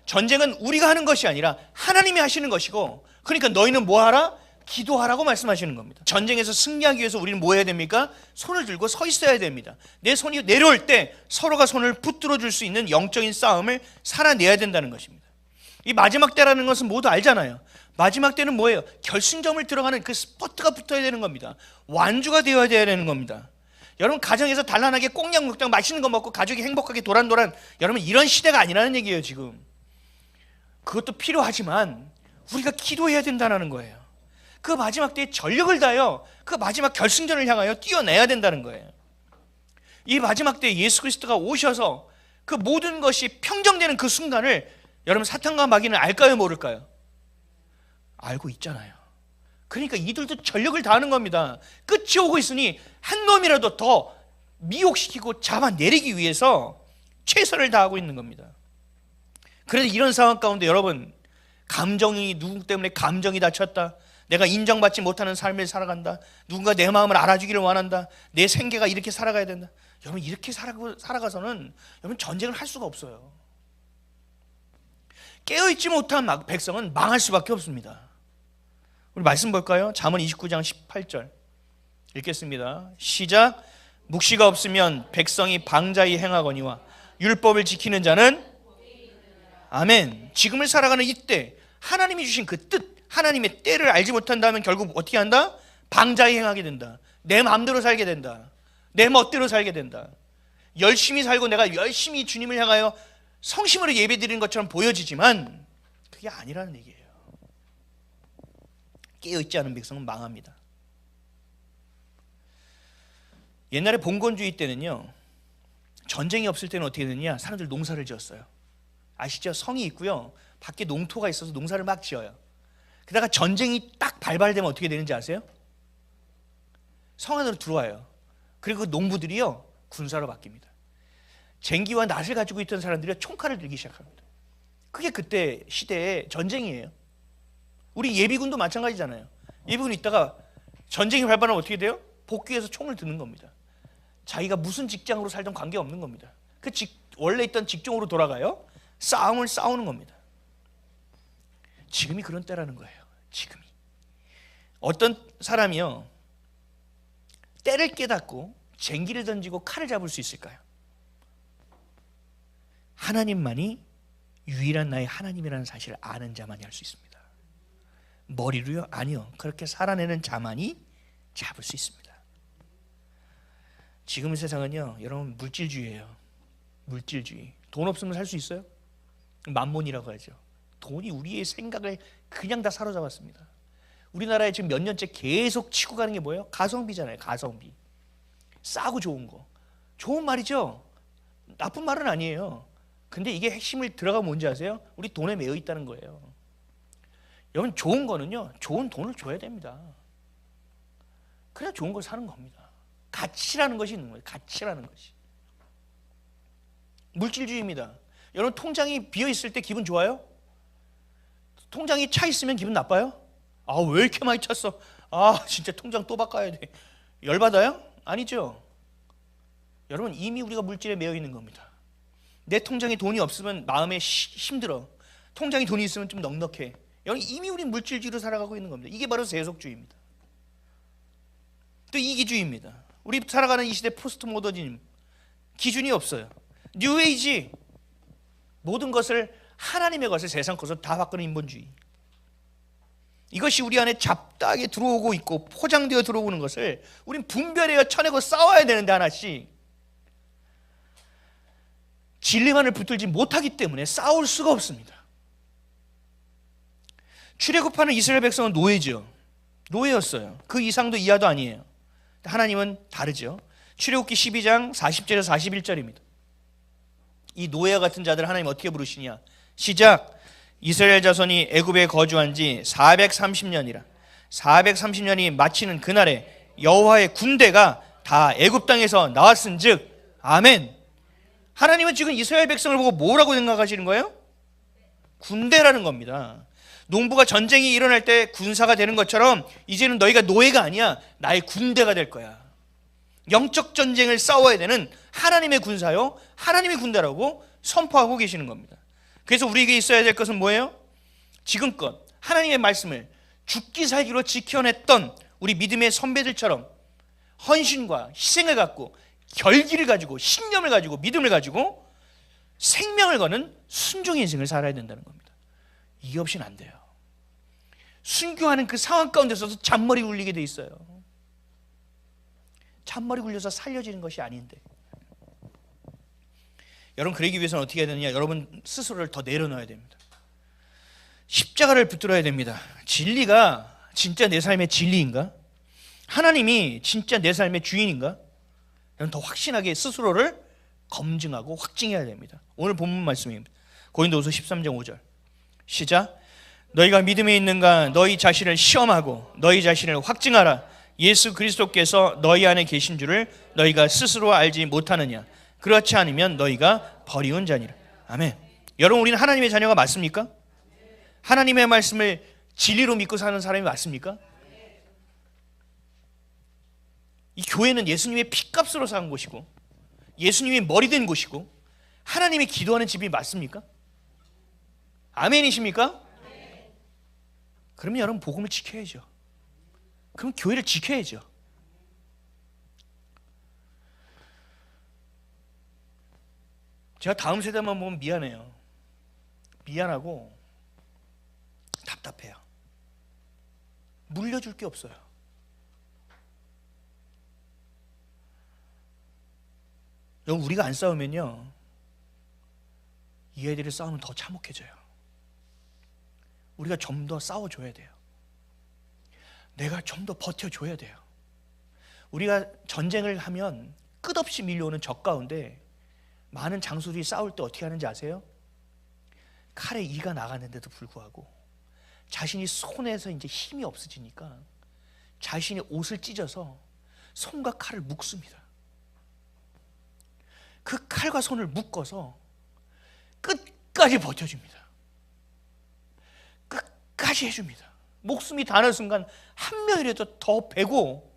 전쟁은 우리가 하는 것이 아니라 하나님이 하시는 것이고, 그러니까 너희는 뭐하라? 기도하라고 말씀하시는 겁니다. 전쟁에서 승리하기 위해서 우리는 뭐 해야 됩니까? 손을 들고 서 있어야 됩니다. 내 손이 내려올 때 서로가 손을 붙들어 줄 수 있는 영적인 싸움을 살아내야 된다는 것입니다. 이 마지막 때라는 것은 모두 알잖아요. 마지막 때는 뭐예요? 결승점을 들어가는 그 스포트가 붙어야 되는 겁니다. 완주가 되어야 되는 겁니다. 여러분, 가정에서 단란하게 꽁냥 먹다가 맛있는 거 먹고 가족이 행복하게 도란도란, 여러분 이런 시대가 아니라는 얘기예요. 지금 그것도 필요하지만 우리가 기도해야 된다는 거예요. 그 마지막 때에 전력을 다하여 그 마지막 결승전을 향하여 뛰어내야 된다는 거예요. 이 마지막 때에 예수 그리스도가 오셔서 그 모든 것이 평정되는 그 순간을 여러분, 사탄과 마귀는 알까요, 모를까요? 알고 있잖아요. 그러니까 이들도 전력을 다하는 겁니다. 끝이 오고 있으니 한 놈이라도 더 미혹시키고 잡아내리기 위해서 최선을 다하고 있는 겁니다. 그런데 이런 상황 가운데 여러분, 감정이, 누구 때문에 감정이 다쳤다, 내가 인정받지 못하는 삶을 살아간다, 누군가 내 마음을 알아주기를 원한다, 내 생계가 이렇게 살아가야 된다, 여러분 이렇게 살아가서는 여러분 전쟁을 할 수가 없어요. 깨어있지 못한 백성은 망할 수밖에 없습니다. 우리 말씀 볼까요? 잠언 29장 18절 읽겠습니다. 시작. 묵시가 없으면 백성이 방자히 행하거니와 율법을 지키는 자는, 아멘. 지금을 살아가는 이때 하나님이 주신 그 뜻, 하나님의 때를 알지 못한다면 결국 어떻게 한다? 방자히 행하게 된다. 내 마음대로 살게 된다. 내 멋대로 살게 된다. 열심히 살고 내가 열심히 주님을 향하여 성심으로 예배드리는 것처럼 보여지지만 그게 아니라는 얘기예요. 깨어있지 않은 백성은 망합니다. 옛날에 봉건주의 때는요, 전쟁이 없을 때는 어떻게 되느냐, 사람들 농사를 지었어요. 아시죠? 성이 있고요, 밖에 농토가 있어서 농사를 막 지어요. 그러다가 전쟁이 딱 발발되면 어떻게 되는지 아세요? 성 안으로 들어와요. 그리고 그 농부들이요, 군사로 바뀝니다. 쟁기와 낫을 가지고 있던 사람들이 총칼을 들기 시작합니다. 그게 그때 시대의 전쟁이에요. 우리 예비군도 마찬가지잖아요. 예비군 있다가 전쟁이 발발하면 어떻게 돼요? 복귀해서 총을 드는 겁니다. 자기가 무슨 직장으로 살던 관계없는 겁니다. 원래 있던 직종으로 돌아가요. 싸움을 싸우는 겁니다. 지금이 그런 때라는 거예요. 지금이. 어떤 사람이요, 때를 깨닫고 쟁기를 던지고 칼을 잡을 수 있을까요? 하나님만이 유일한 나의 하나님이라는 사실을 아는 자만이 할 수 있습니다. 머리로요? 아니요. 그렇게 살아내는 자만이 잡을 수 있습니다. 지금의 세상은요, 여러분 물질주의예요. 물질주의. 돈 없으면 살 수 있어요? 만몬이라고 하죠. 돈이 우리의 생각을 그냥 다 사로잡았습니다. 우리나라에 지금 몇 년째 계속 치고 가는 게 뭐예요? 가성비잖아요. 가성비. 싸고 좋은 거. 좋은 말이죠. 나쁜 말은 아니에요. 근데 이게 핵심을 들어가면 뭔지 아세요? 우리 돈에 매여 있다는 거예요. 여러분, 좋은 거는요, 좋은 돈을 줘야 됩니다. 그래야 좋은 걸 사는 겁니다. 가치라는 것이 있는 거예요. 가치라는 것이. 물질주의입니다. 여러분, 통장이 비어 있을 때 기분 좋아요? 통장이 차 있으면 기분 나빠요? 아, 왜 이렇게 많이 찼어? 아, 진짜 통장 또 바꿔야 돼. 열받아요? 아니죠. 여러분, 이미 우리가 물질에 매여 있는 겁니다. 내 통장에 돈이 없으면 마음에 힘들어. 통장에 돈이 있으면 좀 넉넉해. 여러분, 이미 우리 물질주의로 살아가고 있는 겁니다. 이게 바로 세속주의입니다. 또 이기주의입니다. 우리 살아가는 이 시대 포스트 모더니즘, 기준이 없어요. 뉴에이지, 모든 것을, 하나님의 것을, 세상 것을 다 바꾸는 인본주의. 이것이 우리 안에 잡다하게 들어오고 있고 포장되어 들어오는 것을 우린 분별해야 쳐내고 싸워야 되는데, 하나씩 진리만을 붙들지 못하기 때문에 싸울 수가 없습니다. 출애굽하는 이스라엘 백성은 노예죠. 노예였어요. 그 이상도 이하도 아니에요. 하나님은 다르죠. 출애굽기 12장 40절에서 41절입니다. 이 노예와 같은 자들 하나님 어떻게 부르시냐. 시작. 이스라엘 자손이 애굽에 거주한 지 430년이라 430년이 마치는 그날에 여호와의 군대가 다 애굽 땅에서 나왔은즉 아멘. 하나님은 지금 이스라엘 백성을 보고 뭐라고 생각하시는 거예요? 군대라는 겁니다. 농부가 전쟁이 일어날 때 군사가 되는 것처럼 이제는 너희가 노예가 아니야. 나의 군대가 될 거야. 영적 전쟁을 싸워야 되는 하나님의 군사요, 하나님의 군대라고 선포하고 계시는 겁니다. 그래서 우리에게 있어야 될 것은 뭐예요? 지금껏 하나님의 말씀을 죽기 살기로 지켜냈던 우리 믿음의 선배들처럼 헌신과 희생을 갖고 결기를 가지고 신념을 가지고 믿음을 가지고 생명을 거는 순종의 인생을 살아야 된다는 겁니다. 이게 없이는 안 돼요. 순교하는 그 상황 가운데서도 잔머리 굴리게 돼 있어요. 잔머리 굴려서 살려지는 것이 아닌데. 여러분, 그러기 위해서는 어떻게 해야 되느냐? 여러분 스스로를 더 내려놓아야 됩니다. 십자가를 붙들어야 됩니다. 진리가 진짜 내 삶의 진리인가? 하나님이 진짜 내 삶의 주인인가? 여러분, 더 확신하게 스스로를 검증하고 확증해야 됩니다. 오늘 본문 말씀입니다. 고린도후서 13장 5절 시작. 너희가 믿음에 있는가? 너희 자신을 시험하고 너희 자신을 확증하라. 예수 그리스도께서 너희 안에 계신 줄을 너희가 스스로 알지 못하느냐? 그렇지 않으면 너희가 버리운 자니라. 아멘. 여러분, 우리는 하나님의 자녀가 맞습니까? 하나님의 말씀을 진리로 믿고 사는 사람이 맞습니까? 이 교회는 예수님의 피값으로 산 곳이고 예수님이 머리 된 곳이고 하나님이 기도하는 집이 맞습니까? 아멘이십니까? 그러면 여러분 복음을 지켜야죠. 그럼 교회를 지켜야죠. 제가 다음 세대만 보면 미안해요. 미안하고 답답해요. 물려줄 게 없어요. 여러분, 우리가 안 싸우면요, 이 애들이 싸우면 더 참혹해져요. 우리가 좀 더 싸워줘야 돼요. 내가 좀 더 버텨줘야 돼요. 우리가 전쟁을 하면 끝없이 밀려오는 적 가운데 많은 장수들이 싸울 때 어떻게 하는지 아세요? 칼에 이가 나갔는데도 불구하고 자신이 손에서 이제 힘이 없어지니까 자신이 옷을 찢어서 손과 칼을 묶습니다. 그 칼과 손을 묶어서 끝까지 버텨줍니다. 끝까지 해줍니다. 목숨이 닿는 순간 한 명이라도 더 베고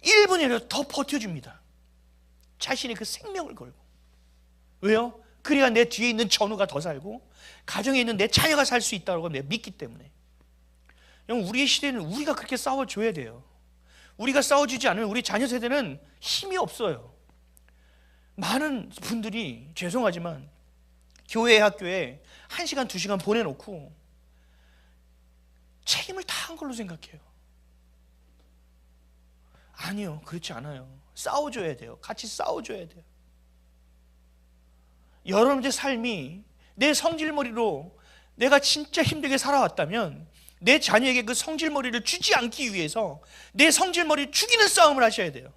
1분이라도 더 버텨줍니다. 자신의 그 생명을 걸고. 왜요? 그래야 내 뒤에 있는 전우가 더 살고 가정에 있는 내 자녀가 살 수 있다고 내가 믿기 때문에. 우리의 시대는 우리가 그렇게 싸워줘야 돼요. 우리가 싸워주지 않으면 우리 자녀 세대는 힘이 없어요. 많은 분들이 죄송하지만 교회 학교에 1시간 2시간 보내놓고 책임을 다 한 걸로 생각해요. 아니요, 그렇지 않아요. 싸워줘야 돼요. 같이 싸워줘야 돼요. 여러분의 삶이 내 성질머리로 내가 진짜 힘들게 살아왔다면 내 자녀에게 그 성질머리를 주지 않기 위해서 내 성질머리를 죽이는 싸움을 하셔야 돼요.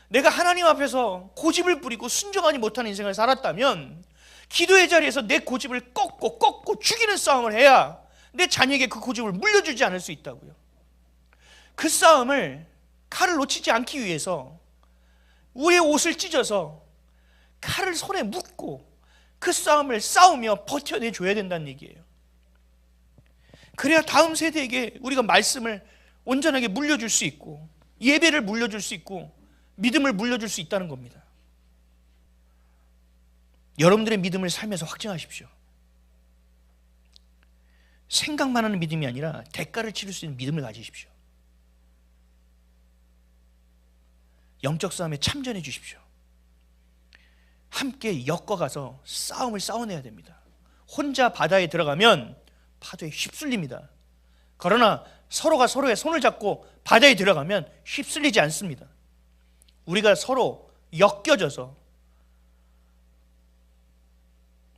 내가 하나님 앞에서 고집을 부리고 순종하지 못하는 인생을 살았다면 기도의 자리에서 내 고집을 꺾고 죽이는 싸움을 해야 내 자녀에게 그 고집을 물려주지 않을 수 있다고요. 그 싸움을 칼을 놓치지 않기 위해서 우리의 옷을 찢어서 칼을 손에 묻고 그 싸움을 싸우며 버텨내줘야 된다는 얘기예요. 그래야 다음 세대에게 우리가 말씀을 온전하게 물려줄 수 있고 예배를 물려줄 수 있고 믿음을 물려줄 수 있다는 겁니다. 여러분들의 믿음을 삶에서 확증하십시오. 생각만 하는 믿음이 아니라 대가를 치를 수 있는 믿음을 가지십시오. 영적 싸움에 참전해 주십시오. 함께 엮어가서 싸움을 싸워내야 됩니다. 혼자 바다에 들어가면 파도에 휩쓸립니다. 그러나 서로가 서로의 손을 잡고 바다에 들어가면 휩쓸리지 않습니다. 우리가 서로 엮여져서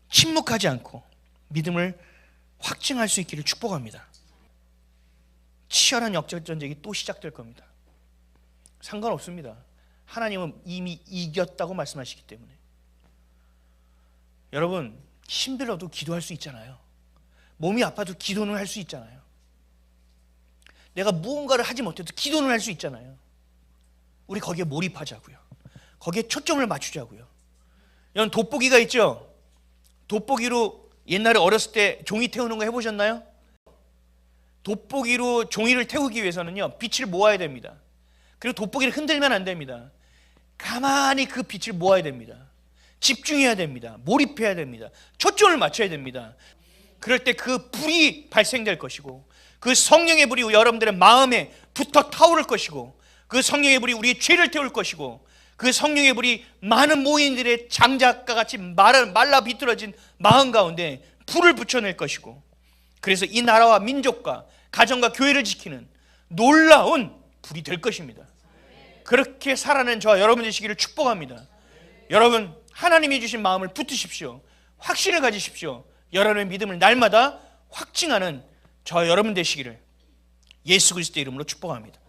침묵하지 않고 믿음을 확증할 수 있기를 축복합니다. 치열한 역적 전쟁이 또 시작될 겁니다. 상관없습니다. 하나님은 이미 이겼다고 말씀하시기 때문에. 여러분, 힘들어도 기도할 수 있잖아요. 몸이 아파도 기도는 할 수 있잖아요. 내가 무언가를 하지 못해도 기도는 할 수 있잖아요. 우리 거기에 몰입하자고요. 거기에 초점을 맞추자고요. 여러분, 돋보기가 있죠? 돋보기로 옛날에 어렸을 때 종이 태우는 거 해보셨나요? 돋보기로 종이를 태우기 위해서는요, 빛을 모아야 됩니다. 그리고 돋보기를 흔들면 안 됩니다. 가만히 그 빛을 모아야 됩니다. 집중해야 됩니다. 몰입해야 됩니다. 초점을 맞춰야 됩니다. 그럴 때 그 불이 발생될 것이고, 그 성령의 불이 여러분들의 마음에 붙어 타오를 것이고, 그 성령의 불이 우리의 죄를 태울 것이고, 그 성령의 불이 많은 모인들의 장작과 같이 말라 비틀어진 마음 가운데 불을 붙여낼 것이고, 그래서 이 나라와 민족과 가정과 교회를 지키는 놀라운 불이 될 것입니다. 그렇게 살아낸 저와 여러분 되시기를 축복합니다. 여러분, 하나님이 주신 마음을 붙드십시오. 확신을 가지십시오. 여러분의 믿음을 날마다 확증하는 저와 여러분 되시기를 예수 그리스도의 이름으로 축복합니다.